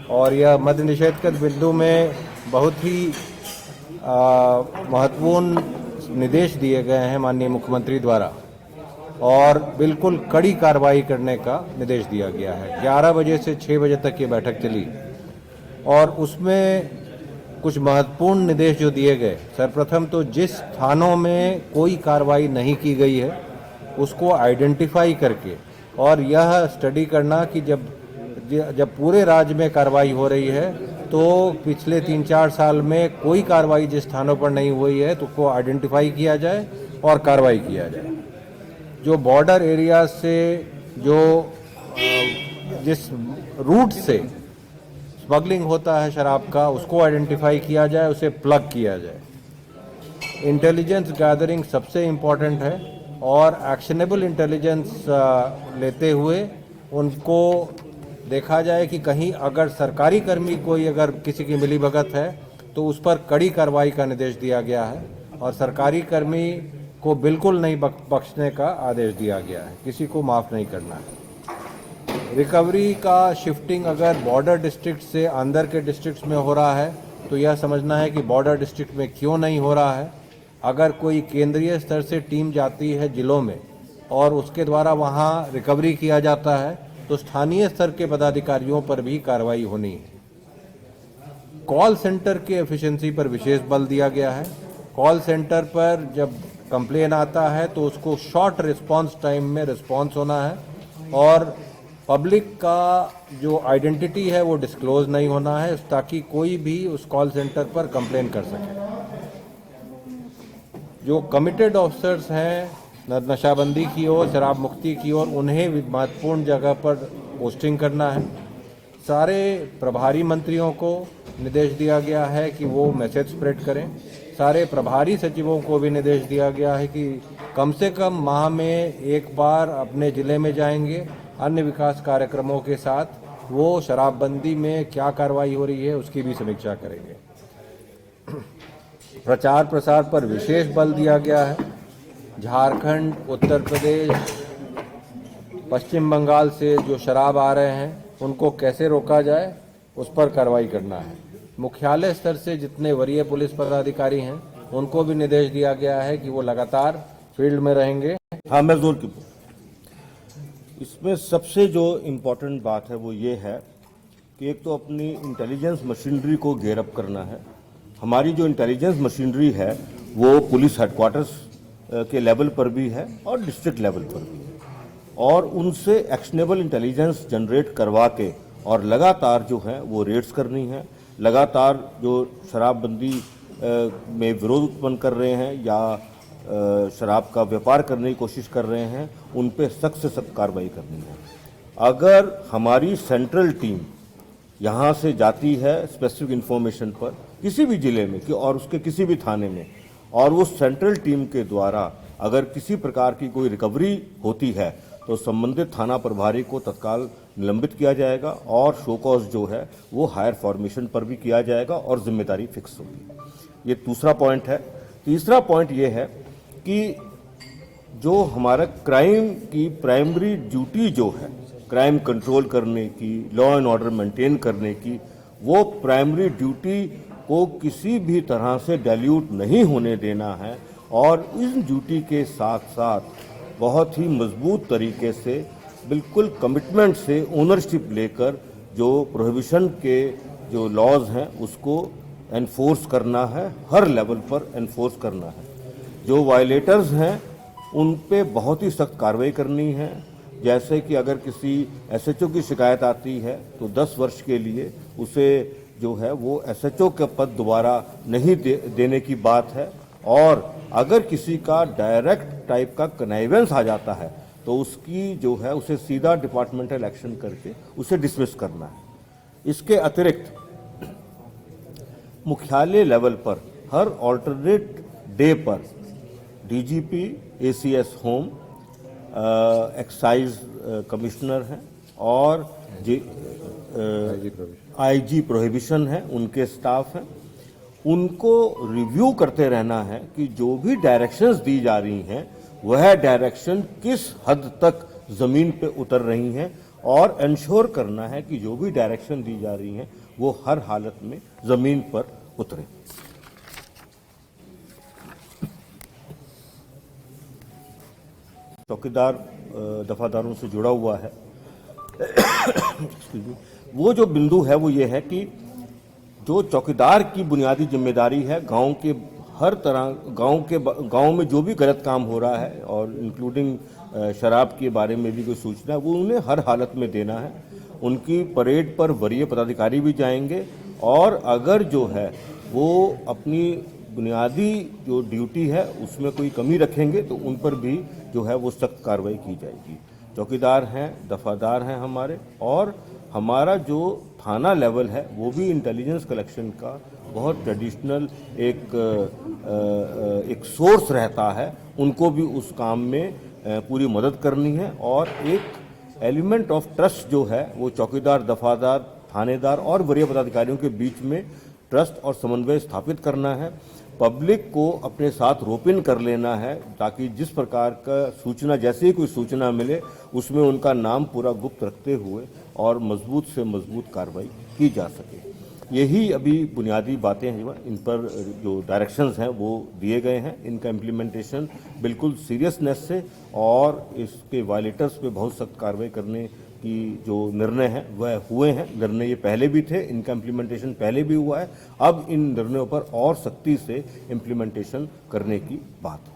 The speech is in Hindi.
और यह मद्य निषेध के बिंदु में बहुत ही महत्वपूर्ण निर्देश दिए गए हैं माननीय मुख्यमंत्री द्वारा और बिल्कुल कड़ी कार्रवाई करने का निर्देश दिया गया है। 11 बजे से 6 बजे तक ये बैठक चली और उसमें कुछ महत्वपूर्ण निर्देश जो दिए गए, सर्वप्रथम तो जिस थानों में कोई कार्रवाई नहीं की गई है उसको आइडेंटिफाई करके और यह स्टडी करना कि जब पूरे राज्य में कार्रवाई हो रही है तो पिछले 3-4 साल में कोई कार्रवाई जिस थानों पर नहीं हुई है तो उसको आइडेंटिफाई किया जाए और कार्रवाई किया जाए। जो बॉर्डर एरिया से जिस रूट से स्मगलिंग होता है शराब का उसको आइडेंटिफाई किया जाए, उसे प्लग किया जाए। इंटेलिजेंस गैदरिंग सबसे इम्पॉर्टेंट है और एक्शनेबल इंटेलिजेंस लेते हुए उनको देखा जाए कि कहीं अगर सरकारी कर्मी कोई अगर किसी की मिलीभगत है तो उस पर कड़ी कार्रवाई का निर्देश दिया गया है और सरकारी कर्मी को बिल्कुल नहीं बख्शने का आदेश दिया गया है, किसी को माफ़ नहीं करना है। रिकवरी का शिफ्टिंग अगर बॉर्डर डिस्ट्रिक्ट से अंदर के डिस्ट्रिक्ट्स में हो रहा है तो यह समझना है कि बॉर्डर डिस्ट्रिक्ट में क्यों नहीं हो रहा है। अगर कोई केंद्रीय स्तर से टीम जाती है जिलों में और उसके द्वारा वहाँ रिकवरी किया जाता है तो स्थानीय स्तर के पदाधिकारियों पर भी कार्रवाई होनी है। कॉल सेंटर के एफिशिएंसी पर विशेष बल दिया गया है। कॉल सेंटर पर जब कंप्लेन आता है तो उसको शॉर्ट रिस्पांस टाइम में रिस्पांस होना है और पब्लिक का जो आइडेंटिटी है वो डिस्क्लोज नहीं होना है ताकि कोई भी उस कॉल सेंटर पर कंप्लेन कर सके। जो कमिटेड ऑफिसर्स हैं नशाबंदी की ओर, शराब मुक्ति की ओर, उन्हें महत्वपूर्ण जगह पर पोस्टिंग करना है। सारे प्रभारी मंत्रियों को निर्देश दिया गया है कि वो मैसेज स्प्रेड करें। सारे प्रभारी सचिवों को भी निर्देश दिया गया है कि कम से कम माह में एक बार अपने ज़िले में जाएंगे, अन्य विकास कार्यक्रमों के साथ वो शराबबंदी में क्या कार्रवाई हो रही है उसकी भी समीक्षा करेंगे। प्रचार प्रसार पर विशेष बल दिया गया है। झारखंड, उत्तर प्रदेश, पश्चिम बंगाल से जो शराब आ रहे हैं उनको कैसे रोका जाए उस पर कार्रवाई करना है। मुख्यालय स्तर से जितने वरीय पुलिस पदाधिकारी हैं उनको भी निर्देश दिया गया है कि वो लगातार फील्ड में रहेंगे। हाँ, मैं जोर की इसमें सबसे जो इम्पोर्टेंट बात है वो ये है कि एक तो अपनी इंटेलिजेंस मशीनरी को गेयर अप करना है। हमारी जो इंटेलिजेंस मशीनरी है वो पुलिस हेडक्वार्टर्स के लेवल पर भी है और डिस्ट्रिक्ट लेवल पर भी है और उनसे एक्शनेबल इंटेलिजेंस जनरेट करवा के और लगातार जो है वो रेड्स करनी है। लगातार जो शराबबंदी में विरोध उत्पन्न कर रहे हैं या शराब का व्यापार करने की कोशिश कर रहे हैं उन पे सख्त से सख्त कार्रवाई करनी है। अगर हमारी सेंट्रल टीम यहाँ से जाती है स्पेसिफिक इन्फॉर्मेशन पर किसी भी जिले में कि और उसके किसी भी थाने में और वो सेंट्रल टीम के द्वारा अगर किसी प्रकार की कोई रिकवरी होती है तो संबंधित थाना प्रभारी को तत्काल निलंबित किया जाएगा और शो कॉज जो है वो हायर फॉर्मेशन पर भी किया जाएगा और जिम्मेदारी फिक्स होगी। ये दूसरा पॉइंट है। तीसरा पॉइंट ये है कि जो हमारा क्राइम की प्राइमरी ड्यूटी जो है क्राइम कंट्रोल करने की, लॉ एंड ऑर्डर मेंटेन करने की, वो प्राइमरी ड्यूटी को किसी भी तरह से डाइल्यूट नहीं होने देना है और इस ड्यूटी के साथ साथ बहुत ही मजबूत तरीके से बिल्कुल कमिटमेंट से ओनरशिप लेकर जो प्रोहिबिशन के जो लॉज हैं उसको एनफोर्स करना है, हर लेवल पर एनफोर्स करना है। जो वायलेटर्स हैं उन पे बहुत ही सख्त कार्रवाई करनी है। जैसे कि अगर किसी एसएचओ की शिकायत आती है तो 10 वर्ष के लिए उसे जो है वो एसएचओ का पद दोबारा नहीं देने की बात है और अगर किसी का डायरेक्ट टाइप का कनाइवेंस आ जाता है तो उसकी जो है उसे सीधा डिपार्टमेंटल एक्शन करके उसे डिसमिस करना है। इसके अतिरिक्त मुख्यालय लेवल पर हर ऑल्टरनेट डे पर DGP, ACS home, excise commissioner हैं और आईजी प्रोहिबिशन है, उनके स्टाफ हैं, उनको रिव्यू करते रहना है कि जो भी डायरेक्शंस दी जा रही हैं वह डायरेक्शन किस हद तक जमीन पे उतर रही हैं और इंश्योर करना है कि जो भी डायरेक्शन दी जा रही हैं वो हर हालत में जमीन पर उतरे। चौकीदार दफादारों से जुड़ा हुआ है। वो जो बिंदु है वो ये है कि जो चौकीदार की बुनियादी जिम्मेदारी है गांव के हर तरह गांव में जो भी गलत काम हो रहा है और इंक्लूडिंग शराब के बारे में भी कोई सूचना है वो उन्हें हर हालत में देना है। उनकी परेड पर वरीय पदाधिकारी भी जाएंगे और अगर जो है वो अपनी बुनियादी जो ड्यूटी है उसमें कोई कमी रखेंगे तो उन पर भी जो है वो सख्त कार्रवाई की जाएगी। चौकीदार हैं, दफादार हैं हमारे, और हमारा जो थाना लेवल है वो भी इंटेलिजेंस कलेक्शन का बहुत ट्रेडिशनल एक सोर्स रहता है। उनको भी उस काम में पूरी मदद करनी है और एक एलिमेंट ऑफ ट्रस्ट जो है वो चौकीदार, दफादार, थानेदार और वरीय पदाधिकारियों के बीच में ट्रस्ट और समन्वय स्थापित करना है। पब्लिक को अपने साथ रोपिन कर लेना है ताकि जिस प्रकार का सूचना, जैसे ही कोई सूचना मिले उसमें उनका नाम पूरा गुप्त रखते हुए और मजबूत से मजबूत कार्रवाई की जा सके। यही अभी बुनियादी बातें हैं, इन पर जो डायरेक्शंस हैं वो दिए गए हैं। इनका इम्प्लीमेंटेशन बिल्कुल सीरियसनेस से और इसके वायलेटर्स पे बहुत सख्त कार्रवाई करने की जो निर्णय है वह हुए हैं। निर्णय ये पहले भी थे, इनका इम्प्लीमेंटेशन पहले भी हुआ है। अब इन निर्णयों पर और सख्ती से इम्प्लीमेंटेशन करने की बात है।